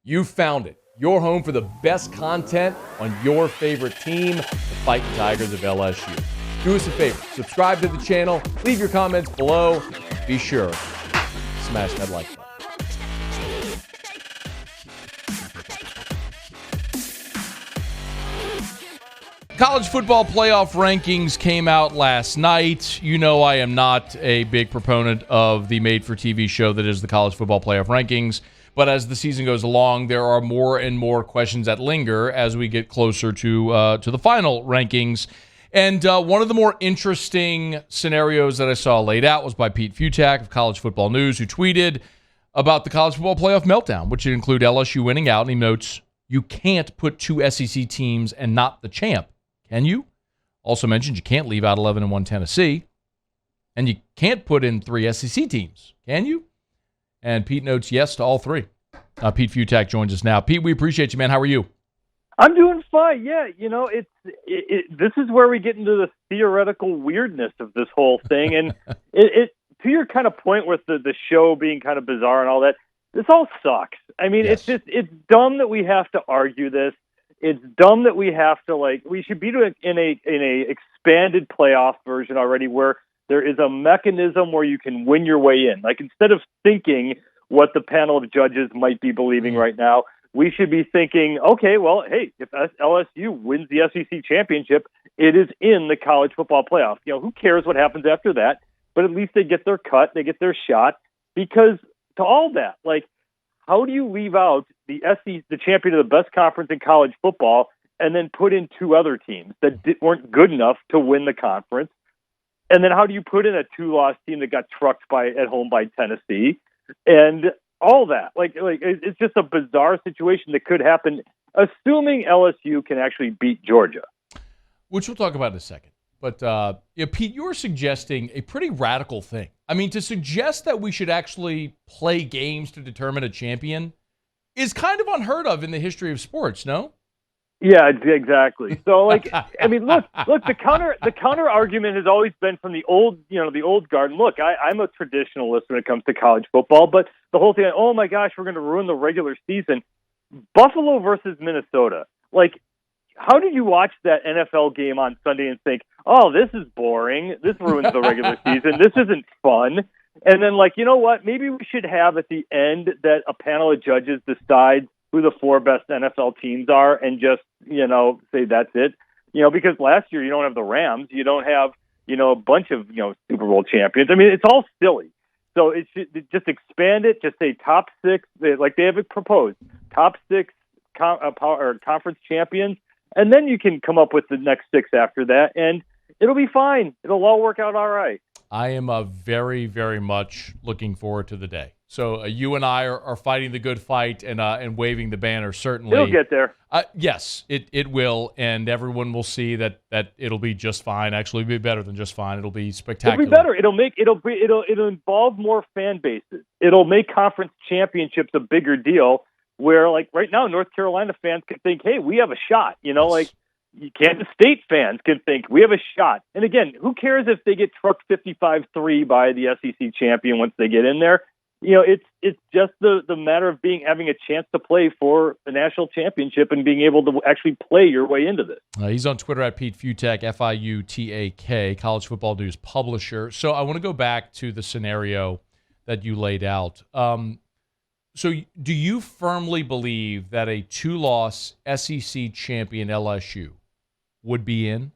You found it. Your home for the best content on your favorite team, the Fighting Tigers of LSU. Do us a favor. Subscribe to the channel. Leave your comments below. Be sure to smash that like button. College football playoff rankings came out last night. You know I am not a big proponent of the made-for-TV show that is the college football playoff rankings. But as the season goes along, there are more and more questions that linger as we get closer to the final rankings. And one of the more interesting scenarios that I saw laid out was by Pete Fiutak of College Football News, who tweeted about the college football playoff meltdown, which would include LSU winning out. And he notes, you can't put two SEC teams and not the champ, can you? Also mentioned you can't leave out 11-1 Tennessee. And you can't put in three SEC teams, can you? And Pete notes yes to all three. Pete Fiutak joins us now. Pete, we appreciate you, man. How are you? I'm doing fine. Yeah, this is where we get into the theoretical weirdness of this whole thing. And to your kind of point with the show being kind of bizarre and all that, this all sucks. I mean, Yes. it's dumb that we have to argue this. It's dumb that we have to, we should be doing in a expanded playoff version already where there is a mechanism where you can win your way in. Like, instead of thinking what the panel of judges might be believing right now, we should be thinking, okay, well, hey, if LSU wins the SEC championship, it is in the college football playoff. You know, who cares what happens after that? But at least they get their cut, they get their shot. Because to all that, how do you leave out the SEC, the champion of the best conference in college football, and then put in two other teams that weren't good enough to win the conference? And then how do you put in a two-loss team that got trucked at home by Tennessee? And all that. It's just a bizarre situation that could happen, assuming LSU can actually beat Georgia. Which we'll talk about in a second. But, Pete, you're suggesting a pretty radical thing. I mean, to suggest that we should actually play games to determine a champion is kind of unheard of in the history of sports, no? Yeah, exactly. So, I mean, look. The counter argument has always been from the old guard. And look, I'm a traditionalist when it comes to college football, but the whole thing, oh my gosh, we're going to ruin the regular season. Buffalo versus Minnesota. How did you watch that NFL game on Sunday and think, oh, this is boring. This ruins the regular season. This isn't fun. And then, you know what? Maybe we should have at the end that a panel of judges decides who the four best NFL teams are and just, say that's it. Because last year you don't have the Rams. You don't have, a bunch of, Super Bowl champions. I mean, it's all silly. So it should just expand it. Just say top six, like they have it proposed, top six conference champions. And then you can come up with the next six after that. And it'll be fine. It'll all work out all right. I am very, very much looking forward to the day. So you and I are fighting the good fight and waving the banner, certainly. It'll get there. Yes, it will, and everyone will see that it'll be just fine. Actually, it'll be better than just fine. It'll be spectacular. It'll be better. It'll involve more fan bases. It'll make conference championships a bigger deal. Where right now, North Carolina fans can think, hey, we have a shot. Yes. Kansas State fans can think we have a shot. And again, who cares if they get trucked 55-3 by the SEC champion once they get in there? It's just the matter of having a chance to play for the national championship and being able to actually play your way into this. He's on Twitter at Pete Fiutak, Fiutak, College Football News publisher. So I want to go back to the scenario that you laid out. So do you firmly believe that a two-loss SEC champion LSU would be in?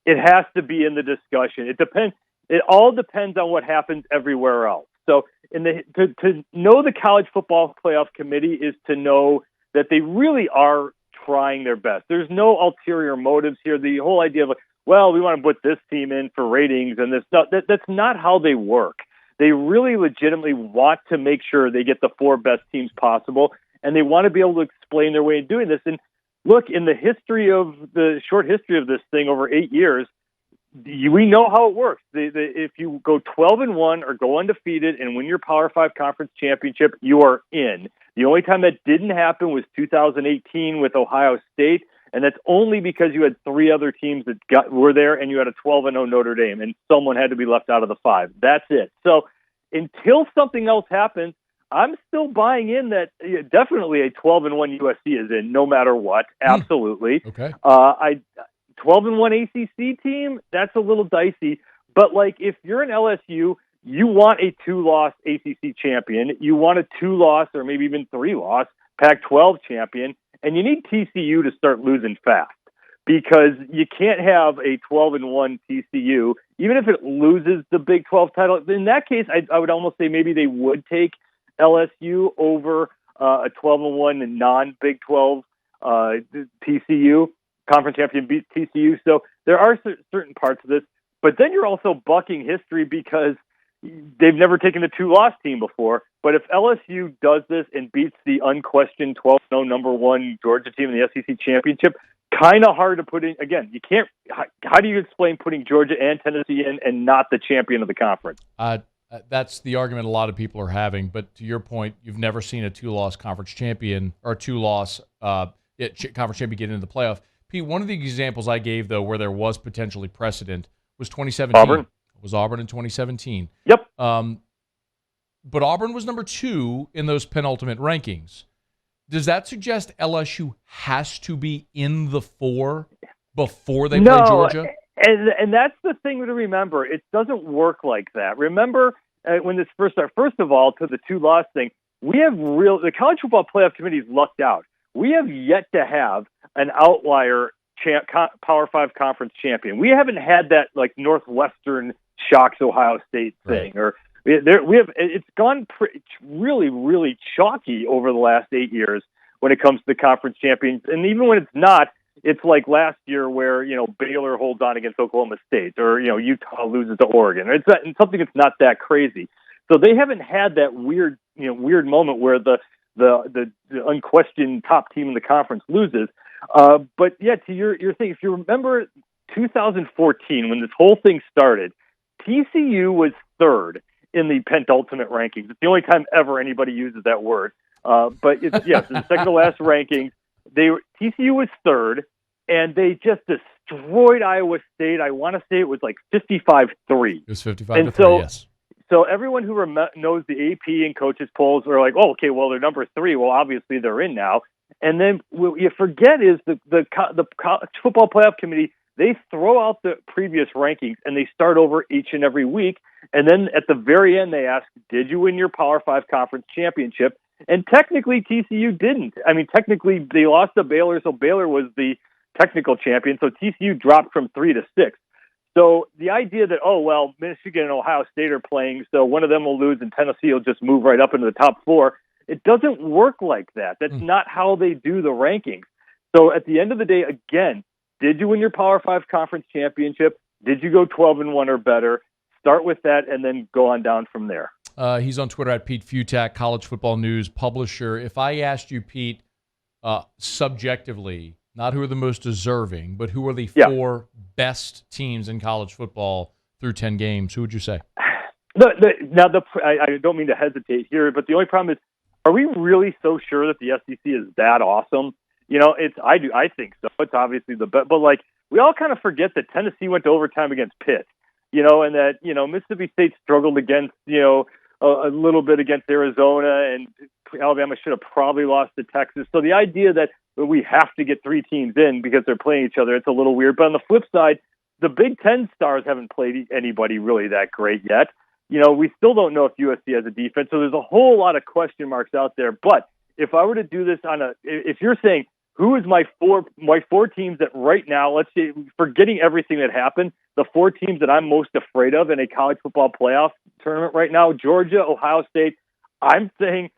It has to be in the discussion. It depends. It all depends on what happens everywhere else. So to know the College Football Playoff Committee is to know that they really are trying their best. There's no ulterior motives here. The whole idea of, we want to put this team in for ratings and this, that's not how they work. They really legitimately want to make sure they get the four best teams possible, and they want to be able to explain their way in doing this. And look, in the short history of this thing over 8 years, we know how it works. If you go 12-1 or go undefeated and win your Power 5 conference championship, you are in. The only time that didn't happen was 2018 with Ohio State, and that's only because you had three other teams that were there, and you had a 12-0 Notre Dame, and someone had to be left out of the five. That's it. So until something else happens, I'm still buying in that definitely a 12-1 USC is in no matter what. Absolutely. Okay. 12-1 ACC team, that's a little dicey. But like, if you're an LSU, you want a 2-loss ACC champion. You want a 2-loss or maybe even 3-loss Pac-12 champion, and you need TCU to start losing fast, because you can't have a 12-1 TCU, even if it loses the Big 12 title. In that case, I would almost say maybe they would take LSU over a 12-1 non-Big 12 TCU, conference champion beat TCU. So there are certain parts of this, but then you're also bucking history because they've never taken a 2-loss team before. But if LSU does this and beats the unquestioned 12-0 number 1 Georgia team in the SEC championship, kind of hard to put in. Again, you can't. How do you explain putting Georgia and Tennessee in and not the champion of the conference? That's the argument a lot of people are having. But to your point, you've never seen a 2-loss conference champion or a 2-loss conference champion get into the playoff. Pete, one of the examples I gave, though, where there was potentially precedent was 2017. Auburn. It was Auburn in 2017. Yep. But Auburn was number 2 in those penultimate rankings. Does that suggest LSU has to be in the 4 before they play Georgia? And that's the thing to remember. It doesn't work like that. Remember when this first started, first of all, to the 2-loss thing, the College Football Playoff Committee's lucked out. We have yet to have an outlier Power 5 conference champion. We haven't had that like Northwestern shocks Ohio State thing, right. or it's gone really, really chalky over the last 8 years when it comes to the conference champions. And even when it's not, it's like last year where, Baylor holds on against Oklahoma State, or, Utah loses to Oregon. It's something that's not that crazy. So they haven't had that weird moment where the unquestioned top team in the conference loses. But yeah, to your thing, if you remember 2014, when this whole thing started, TCU was 3rd in the penultimate rankings. It's the only time ever anybody uses that word. But it's the second to last rankings. TCU was 3rd, and they just destroyed Iowa State. I want to say it was like 55-3. It was 55-3, yes. So everyone who knows the AP and coaches polls are like, oh, okay, well, they're number 3. Well, obviously they're in now. And then what you forget is the College Football Playoff Committee, they throw out the previous rankings and they start over each and every week. And then at the very end, they ask, did you win your Power 5 conference championship? And technically, TCU didn't. I mean, technically, they lost to Baylor, so Baylor was the technical champion. So TCU dropped from 3 to 6. So the idea that, oh, well, Michigan and Ohio State are playing, so one of them will lose and Tennessee will just move right up into the top 4, it doesn't work like that. That's not how they do the rankings. So at the end of the day, again, did you win your Power 5 conference championship? Did you go 12-1 or better? Start with that and then go on down from there. He's on Twitter at Pete Fiutak, College Football News publisher. If I asked you, Pete, subjectively, not who are the most deserving, but who are the 4 best teams in college football through 10 games, who would you say? I don't mean to hesitate here, but the only problem is, are we really so sure that the SEC is that awesome? I think so. It's obviously the best, but like we all kind of forget that Tennessee went to overtime against Pitt, and that Mississippi State struggled against a little bit against Arizona, and Alabama should have probably lost to Texas. So the idea that we have to get 3 teams in because they're playing each other, it's a little weird. But on the flip side, the Big Ten stars haven't played anybody really that great yet. We still don't know if USC has a defense, so there's a whole lot of question marks out there. But if I were to do this if you're saying who is my 4 teams that right now, let's say, forgetting everything that happened, the 4 teams that I'm most afraid of in a college football playoff tournament right now, Georgia, Ohio State, I'm saying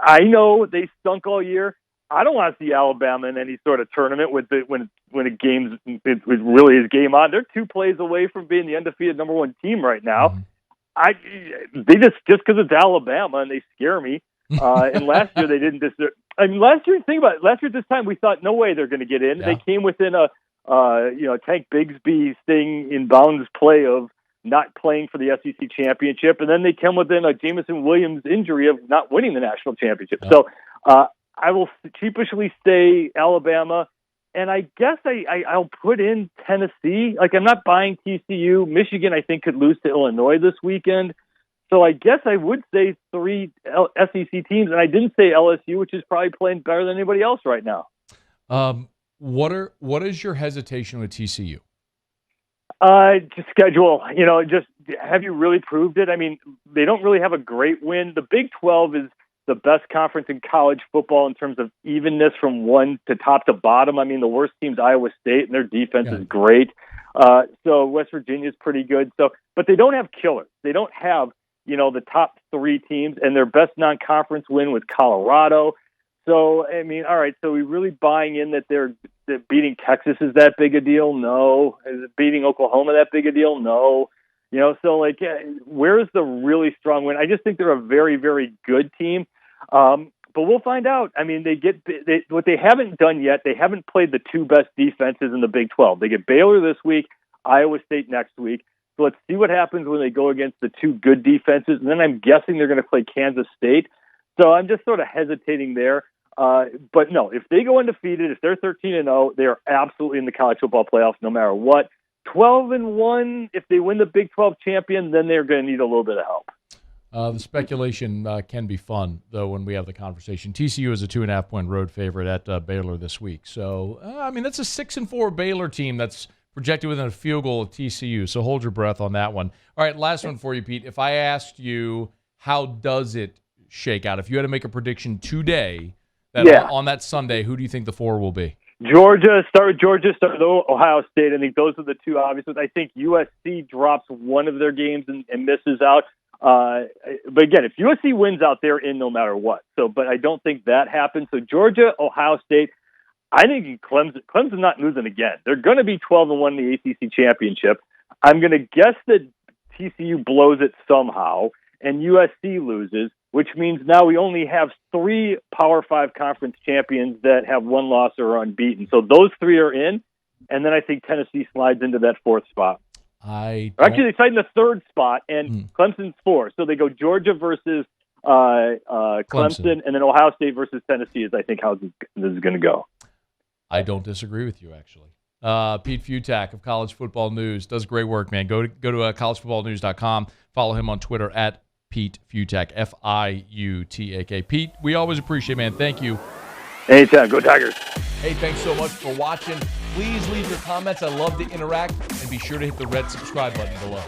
I know they stunk all year. I don't want to see Alabama in any sort of tournament when it really is game on. They're 2 plays away from being the undefeated number 1 team right now. They just because it's Alabama and they scare me. And last year they didn't deserve. I mean, last year this time we thought no way they're going to get in. Yeah. They came within a Tank Bigsby thing in bounds play of not playing for the SEC championship, and then they come within a Jamison Williams injury of not winning the national championship. Yeah. So I will sheepishly say Alabama, and I guess I'll put in Tennessee. Like I'm not buying TCU. Michigan I think could lose to Illinois this weekend. So I guess I would say 3 SEC teams, and I didn't say LSU, which is probably playing better than anybody else right now. What is your hesitation with TCU? Just schedule. Just have you really proved it? I mean, they don't really have a great win. The Big 12 is the best conference in college football in terms of evenness from one to top to bottom. I mean, the worst team's Iowa State, and their defense is great. So West Virginia's pretty good. But they don't have killers. They don't have, the top 3 teams, and their best non-conference win was Colorado. So, I mean, all right, so we really buying in that that beating Texas is that big a deal? No. Is beating Oklahoma that big a deal? No. So where's the really strong win? I just think they're a very, very good team. But we'll find out. I mean, what they haven't done yet, they haven't played the 2 best defenses in the Big 12. They get Baylor this week, Iowa State next week. So let's see what happens when they go against the 2 good defenses. And then I'm guessing they're going to play Kansas State. So I'm just sort of hesitating there. But no, if they go undefeated, if they're 13-0, they are absolutely in the college football playoffs no matter what. 12-1, if they win the Big 12 champion, then they're going to need a little bit of help. The speculation can be fun, though, when we have the conversation. TCU is a 2.5-point road favorite at Baylor this week. So, that's a 6-4 Baylor team that's projected within a field goal of TCU. So hold your breath on that one. All right, last one for you, Pete. If I asked you, how does it shake out? If you had to make a prediction today, on that Sunday, who do you think the 4 will be? Georgia, start with Ohio State. I think those are the 2 obvious ones. I think USC drops one of their games and misses out. But again, if USC wins out, they're in no matter what. But I don't think that happens. So Georgia, Ohio State, I think Clemson's not losing again. They're going to be 12-1 in the ACC championship. I'm going to guess that TCU blows it somehow and USC loses, which means now we only have 3 Power 5 conference champions that have 1 loss or are unbeaten. So those 3 are in, and then I think Tennessee slides into that 4th spot. Actually, they slide in the 3rd spot, and Clemson's 4. So they go Georgia versus Clemson, and then Ohio State versus Tennessee is, I think, how this is going to go. I don't disagree with you, actually. Pete Fiutak of College Football News does great work, man. Go to collegefootballnews.com. Follow him on Twitter at Pete Fiutak, Fiutak. Pete, we always appreciate it, man. Thank you. Anytime. Go Tigers. Hey, thanks so much for watching. Please leave your comments. I love to interact. And be sure to hit the red subscribe button below.